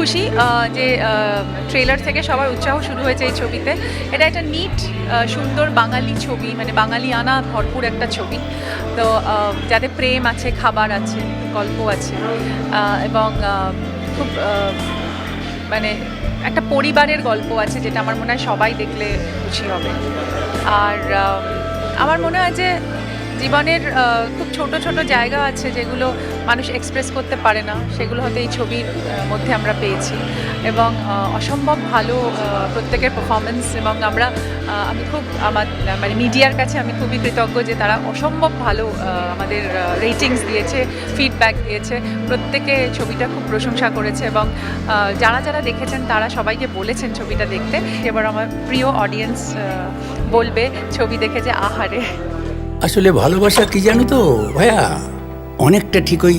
খুশি যে ট্রেলার থেকে সবার উৎসাহ শুরু হয়েছে এই ছবিতে। এটা একটা নিট সুন্দর বাঙালি ছবি, মানে বাঙালিয়ানা ভরপুর একটা ছবি। তো যাতে প্রেম আছে, খাবার আছে, গল্প আছে, এবং খুব মানে একটা পরিবারের গল্প আছে, যেটা আমার মনে হয় সবাই দেখলে খুশি হবে। আর আমার মনে হয় যে জীবনের খুব ছোট ছোট জায়গা আছে যেগুলো মানুষ এক্সপ্রেস করতে পারে না, সেগুলো হয়তো এই ছবির মধ্যে আমরা পেয়েছি। এবং অসম্ভব ভালো প্রত্যেকের পারফরমেন্স। এবং আমি খুব মানে মিডিয়ার কাছে আমি খুবই কৃতজ্ঞ যে তারা অসম্ভব ভালো আমাদের রেটিংস দিয়েছে, ফিডব্যাক দিয়েছে। প্রত্যেকে ছবিটা খুব প্রশংসা করেছে, এবং যারা যারা দেখেছেন তারা সবাইকে বলেছেন ছবিটা দেখতে। এবার আমার প্রিয় অডিয়েন্স বলবে ছবি দেখে যে আহারে। আসলে ভালোবাসা কি জানো তো ভাইয়া, অনেকটা ঠিক ওই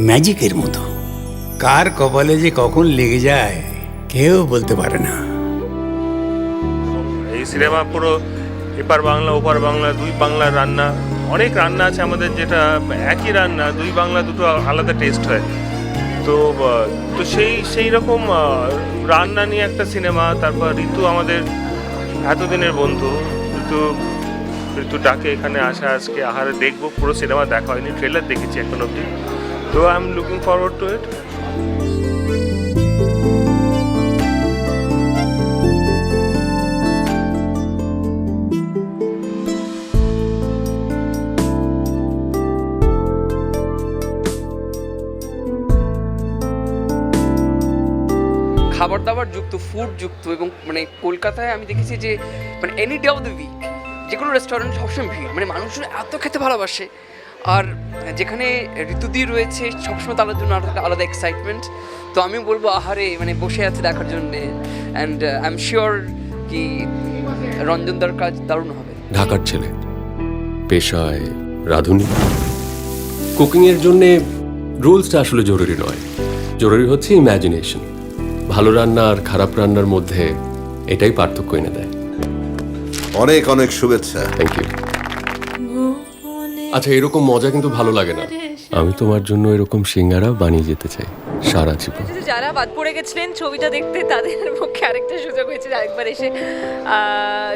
ম্যাজিকের মতো, কার কপালে যে কখন লেগে যায় কেউ বলতে পারে না। এই সিনেমা পুরো এপার বাংলা ওপার বাংলা, দুই বাংলার রান্না। অনেক রান্না আছে আমাদের, যেটা একই রান্না দুই বাংলা দুটো আলাদা টেস্ট হয়। তো তো সেই রকম রান্না নিয়ে একটা সিনেমা। তারপর ঋতু আমাদের এতদিনের বন্ধু, ঋতু ডাকে এখানে আসা, আজকে আহারে দেখবো। পুরো সিনেমা দেখা হয়নি, ট্রেলার দেখেছি এখন অবধি। তো I am looking forward to it. খাবার দাবার যুক্ত, ফুড যুক্ত, এবং মানে কলকাতায় আমি দেখেছি যে মানে any day of the week যে কোনো রেস্টুরেন্ট সবসময় ভিড়, মানে মানুষজন এত খেতে ভালোবাসে। আর যেখানে ঋতুদি রয়েছে সবসময় তাদের জন্য আলাদা এক্সাইটমেন্ট। তো আমি বলবো আহারে মানে বসে আছে দেখার জন্যে। অ্যান্ড আই এম শিওর কি রঞ্জনদার কাজ দারুণ হবে। ঢাকার ছেলে, পেশায় রাঁধুনি। কুকিংয়ের জন্যে রুলসটা আসলে জরুরি নয়, জরুরি হচ্ছে ইম্যাজিনেশন। ভালো রান্না আর খারাপ রান্নার মধ্যে এটাই পার্থক্য এনে দেয়। অনেক অনেক শুভেচ্ছা। Thank you. আচ্ছা, এরকম মজা কিন্তু ভালো লাগে না। আমি তোমার জন্য এরকম সিঙ্গারা বানিয়ে যেতে চাই সারা জীবন। যারা বাদ পড়ে গেছিলেন ছবিটা দেখতে, তাদের পক্ষে আরেকটা সুযোগ হয়েছে আরেকবার এসে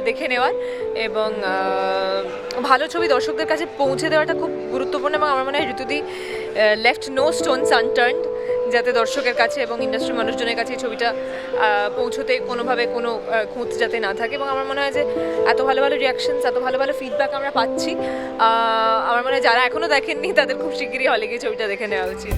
দেখে নেওয়ার। এবং ভালো ছবি দর্শকদের কাছে পৌঁছে দেওয়াটা খুব গুরুত্বপূর্ণ। এবং আমার মনে হয় ঋতুদি লেফট নো স্টোনস আনটার্নড, যাতে দর্শকের কাছে এবং ইন্ডাস্ট্রির মানুষজনের কাছে এই ছবিটা পৌঁছতে কোনোভাবে কোনো খুঁত যাতে না থাকে। এবং আমার মনে হয় যে এত ভালো ভালো রিয়াকশনস, এত ভালো ভালো ফিডব্যাক আমরা পাচ্ছি। আমার মনে হয় যারা এখনও দেখেননি তাদের খুব শিগগিরই হলে গিয়ে ছবিটা দেখে নেওয়া উচিত।